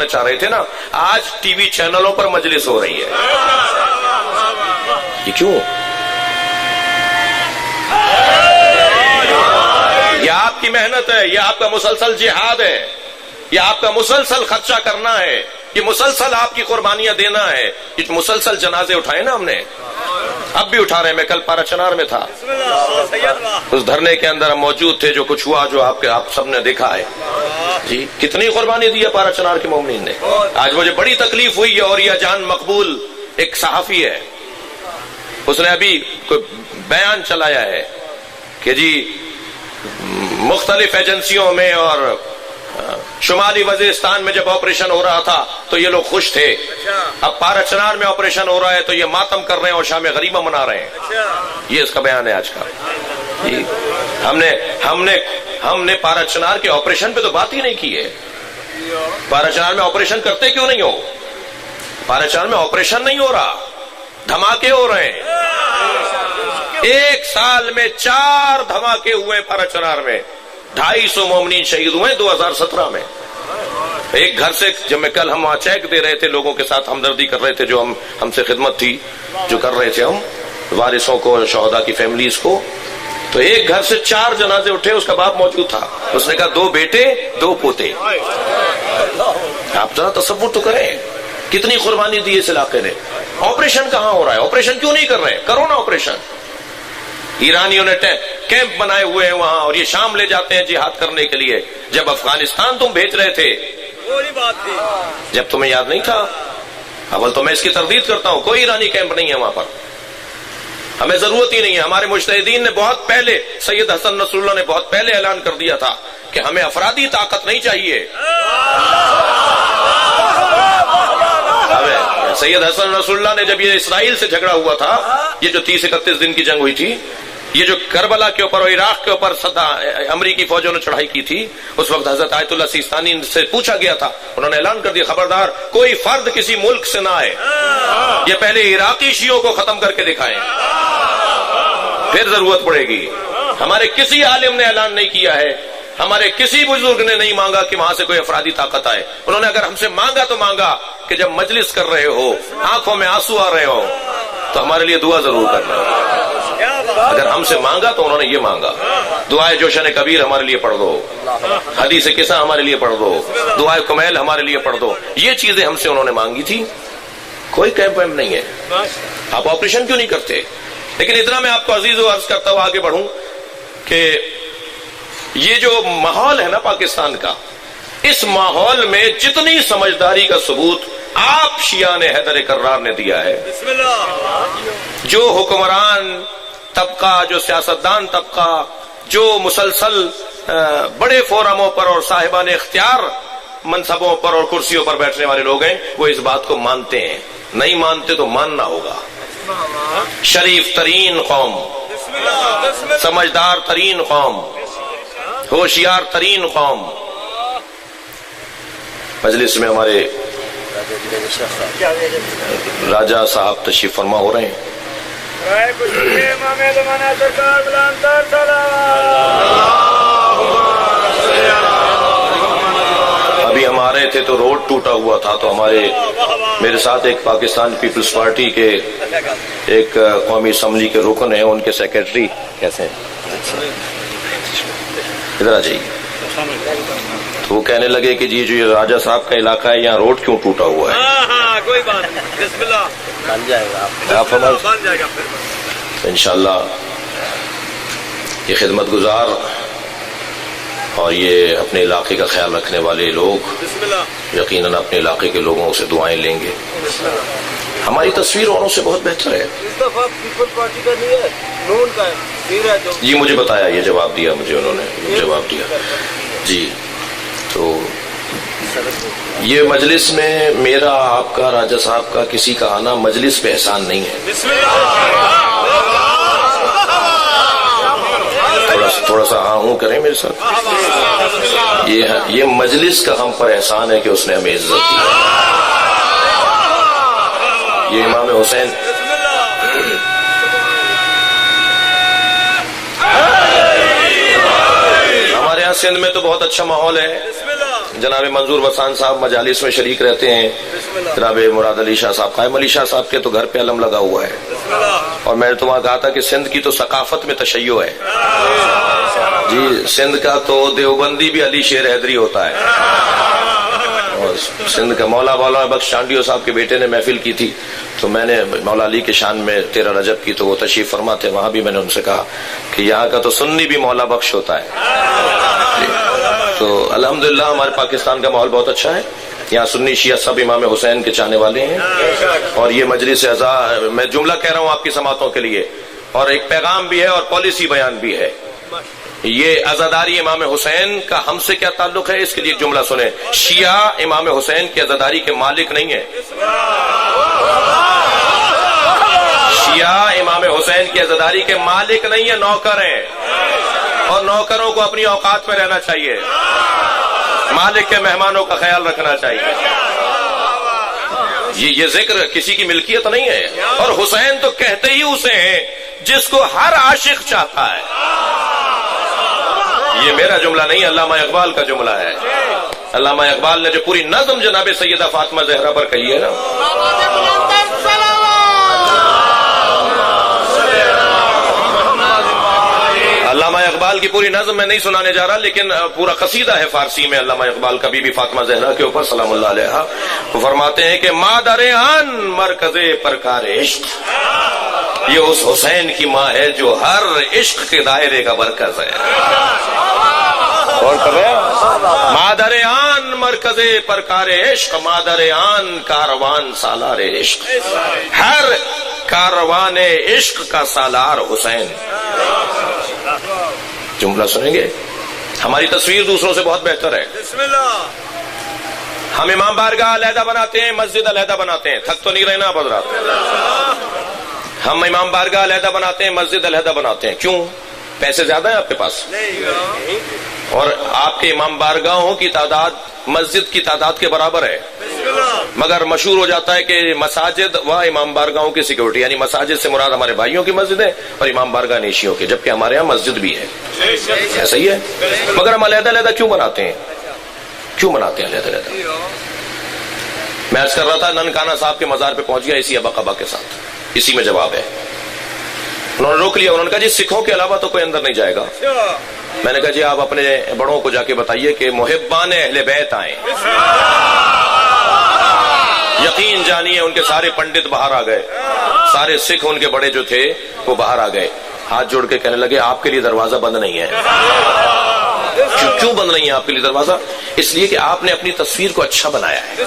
چاہ رہے تھے نا، آج ٹی وی چینلوں پر مجلس ہو رہی ہے. یہ کیوں؟ یہ آپ کی محنت ہے، یہ آپ کا مسلسل جہاد ہے، یہ آپ کا مسلسل خرچہ کرنا ہے، یہ مسلسل آپ کی قربانیاں دینا ہے. یہ مسلسل جنازے اٹھائے نا ہم نے، اب بھی اٹھا رہے ہیں. میں کل پارا چنار میں تھا، اس دھرنے کے اندر ہم موجود تھے. جو کچھ ہوا جو آپ سب نے دیکھا ہے جی، کتنی قربانی دی ہے پارا چنار کے مومنین نے. آج مجھے بڑی تکلیف ہوئی ہے. اور یہ جان مقبول ایک صحافی ہے، اس نے ابھی کوئی بیان چلایا ہے کہ جی مختلف ایجنسیوں میں اور شمالی وزیرستان میں جب آپریشن ہو رہا تھا تو یہ لوگ خوش تھے، اب پارا چنار میں آپریشن ہو رہا ہے تو یہ ماتم کر رہے ہیں اور شام غریبہ منا رہے ہیں. یہ اس کا بیان ہے آج کا. ہم نے پارا چنار کے آپریشن پہ تو بات ہی نہیں کی ہے. پارا چنار میں آپریشن کرتے کیوں نہیں ہو؟ پارا چنار میں آپریشن نہیں ہو رہا، دھماکے ہو رہے ہیں. ایک سال میں 4 دھماکے ہوئے پارا چنار میں، 250 مومنین شہید ہوئے 2017 میں. ایک گھر سے جب میں کل ہم وہاں چیک دے رہے تھے، لوگوں کے ساتھ ہمدردی کر رہے تھے، جو ہم سے خدمت تھی جو کر رہے تھے ہم وارثوں کو، شہداء کی فیملیز کو، تو ایک گھر سے 4 جنازے اٹھے. اس کا باپ موجود تھا، اس نے کہا 2 بیٹے 2 پوتے. آپ ذرا تصور تو کریں کتنی قربانی دی اس علاقے نے. آپریشن کہاں ہو رہا ہے؟ آپریشن کیوں نہیں کر رہے؟ کرو نا آپریشن. ایرانیوں نے کیمپ بنائے ہوئے ہیں وہاں، اور یہ شام لے جاتے ہیں جہاد کرنے کے لیے. جب افغانستان تم بھیج رہے تھے، جب تمہیں یاد نہیں تھا؟ اول تو میں اس کی تردید کرتا ہوں، کوئی ایرانی کیمپ نہیں ہے وہاں پر، ہمیں ضرورت ہی نہیں ہے. ہمارے مجتہدین نے بہت پہلے، سید حسن نصر اللہ نے بہت پہلے اعلان کر دیا تھا کہ ہمیں افرادی طاقت نہیں چاہیے. سید حسن نصر اللہ نے جب یہ اسرائیل سے جھگڑا ہوا تھا، یہ جو 30-31 دن کی جنگ ہوئی تھی، یہ جو کربلا کے اوپر اور عراق کے اوپر امریکی فوجوں نے چڑھائی کی تھی، اس وقت حضرت آیت اللہ سیستانی سے پوچھا گیا تھا، انہوں نے اعلان کر دیا خبردار کوئی فرد کسی ملک سے نہ آئے، یہ پہلے عراقی شیعوں کو ختم کر کے دکھائیں، پھر ضرورت پڑے گی. ہمارے کسی عالم نے اعلان نہیں کیا ہے، ہمارے کسی بزرگ نے نہیں مانگا کہ وہاں سے کوئی افرادی طاقت آئے. انہوں نے اگر ہم سے مانگا تو مانگا کہ جب مجلس کر رہے ہو، آنکھوں میں آنسو آ رہے ہو، تو ہمارے لیے دعا ضرور کرنا. اگر ہم سے مانگا تو انہوں نے یہ مانگا، دعائے جوشن کبیر ہمارے لیے پڑھ دو، حدیث قصہ ہمارے لیے پڑھ دو، دعائے کمیل ہمارے لیے پڑھ دو. یہ چیزیں ہم سے انہوں نے مانگی تھی. کوئی کیمپ ویمپ نہیں ہے. آپ آپریشن کیوں نہیں کرتے؟ لیکن اتنا میں آپ کو عزیز و عرض کرتا ہوں، آگے بڑھوں، کہ یہ جو ماحول ہے نا پاکستان کا، اس ماحول میں جتنی سمجھداری کا ثبوت آپ شیعہ نے حیدر کرار نے دیا ہے، جو حکمران طبقہ، جو سیاستدان طبقہ، جو مسلسل بڑے فورموں پر اور صاحبان اختیار منصبوں پر اور کرسیوں پر بیٹھنے والے لوگ ہیں، وہ اس بات کو مانتے ہیں. نہیں مانتے تو ماننا ہوگا. شریف ترین قوم، سمجھدار ترین قوم، ہوشیار ترین قوم. مجلس میں ہمارے راجہ صاحب تشریف فرما ہو رہے ہیں. ابھی ہم آ رہے تھے تو روڈ ٹوٹا ہوا تھا، تو میرے ساتھ ایک پاکستان پیپلز پارٹی کے ایک قومی اسمبلی کے رکن ہیں، ان کے سیکرٹری کیسے ہیں، ادھر آ جائیے. تو وہ کہنے لگے کہ جی جو یہ راجہ صاحب کا علاقہ ہے، یہاں روڈ کیوں ٹوٹا ہوا ہے؟ کوئی بات نہیں، بسم اللہ، بن جائے گا انشاءاللہ. یہ خدمت گزار اور یہ اپنے علاقے کا خیال رکھنے والے لوگ یقیناً اپنے علاقے کے لوگوں سے دعائیں لیں گے. ہماری تصویر اوروں سے بہت بہتر ہے. جی مجھے بتایا، یہ جواب دیا مجھے، انہوں نے جواب دیا جی. تو یہ مجلس میں میرا، آپ کا، راجہ صاحب کا، کسی کا آنا مجلس پہ احسان نہیں ہے. تھوڑا سا ہاں ہوں کریں میرے ساتھ. یہ مجلس کا ہم پر احسان ہے کہ اس نے ہمیں عزت دی. یہ امام حسین ہمارے یہاں سندھ میں تو بہت اچھا ماحول ہے، جناب منظور وسان صاحب مجالس میں شریک رہتے ہیں، جناب مراد علی شاہ صاحب، قائم علی شاہ صاحب کے تو گھر پہ علم لگا ہوا ہے، اور میں نے تو وہاں کہا تھا کہ سندھ کی تو ثقافت میں تشیع ہے جی، سندھ کا تو دیوبندی بھی علی شیر حیدری ہوتا ہے، اور سندھ کا مولانا بخش چانڈیو صاحب کے بیٹے نے محفل کی تھی، تو میں نے مولا علی کے شان میں 13 رجب کی، تو وہ تشریف فرما تھے، وہاں بھی میں نے ان سے کہا کہ یہاں کا تو سنی بھی مولا بخش ہوتا ہے، تو الحمدللہ ہمارے پاکستان کا ماحول بہت اچھا ہے، یہاں سنی شیعہ سب امام حسین کے چاہنے والے ہیں، اور یہ مجلس اعزا، میں جملہ کہہ رہا ہوں آپ کی سماعتوں کے لیے، اور ایک پیغام بھی ہے اور پالیسی بیان بھی ہے، یہ عزاداری امام حسین کا ہم سے کیا تعلق ہے، اس کے لیے ایک جملہ سنیں، شیعہ امام حسین کی عزاداری کے مالک نہیں ہے، شیعہ امام حسین کی عزاداری کے مالک نہیں ہے، نوکر ہیں، اور نوکروں کو اپنی اوقات پہ رہنا چاہیے، مالک کے مہمانوں کا خیال رکھنا چاہیے، یہ ذکر کسی کی ملکیت نہیں ہے، اور حسین تو کہتے ہی اسے ہیں جس کو ہر عاشق چاہتا ہے، یہ میرا جملہ نہیں، علامہ اقبال کا جملہ ہے، علامہ اقبال نے جو پوری نظم جناب سیدہ فاطمہ زہرا پر کہی ہے نا، علامہ اقبال کی پوری نظم میں نہیں سنانے جا رہا، لیکن پورا قصیدہ ہے فارسی میں علامہ اقبال کا، بی بی فاطمہ زہرا کے اوپر سلام اللہ علیہا، وہ فرماتے ہیں کہ مادر آن مرکز پرکار عشق، یہ اس حسین کی ماں ہے جو ہر عشق کے دائرے کا مرکز ہے، اور مادر آن مرکز پرکار عشق، مادر آن کاروان سالار عشق، ہر کاروان عشق کا سالار حسین، جملہ سنیں گے، ہماری تصویر دوسروں سے بہت بہتر ہے، ہم امام بارگاہ علیحدہ بناتے ہیں، مسجد علیحدہ بناتے ہیں، تھک تو نہیں رہنا آپ حضرات، ہم امام بارگاہ علیحدہ بناتے ہیں، مسجد علیحدہ بناتے ہیں، کیوں؟ پیسے زیادہ ہیں آپ کے پاس، اور آپ کے امام بارگاہوں کی تعداد مسجد کی تعداد کے برابر ہے، مگر مشہور ہو جاتا ہے کہ مساجد و امام بارگاہوں کی سیکورٹی، یعنی مساجد سے مراد ہمارے بھائیوں کی مسجد ہے اور امام بارگاہ نیشیوں کے، جبکہ ہمارے یہاں مسجد بھی ہے، ایسا ہی ہے، مگر ہم علیحدہ علیحدہ کیوں بناتے ہیں، کیوں بناتے ہیں علیحدہ علیحدہ؟ میں عرض کر رہا تھا ننکانہ صاحب کے مزار پہ پہنچ گیا اسی ابا کے ساتھ، اسی میں جواب ہے، انہوں نے روک لیا، انہوں نے کہا جی سکھوں کے علاوہ تو کوئی اندر نہیں جائے گا، میں نے کہا جی آپ اپنے بڑوں کو جا کے بتائیے کہ محبان اہل بیت آئیں، یقین جانیے ان کے سارے پنڈت باہر آ گئے، سارے سکھ ان کے بڑے جو تھے وہ باہر آ گئے، ہاتھ جوڑ کے کہنے لگے آپ کے لیے دروازہ بند نہیں ہے، کیوں بند نہیں ہے آپ کے لیے دروازہ؟ اس لیے کہ آپ نے اپنی تصویر کو اچھا بنایا ہے،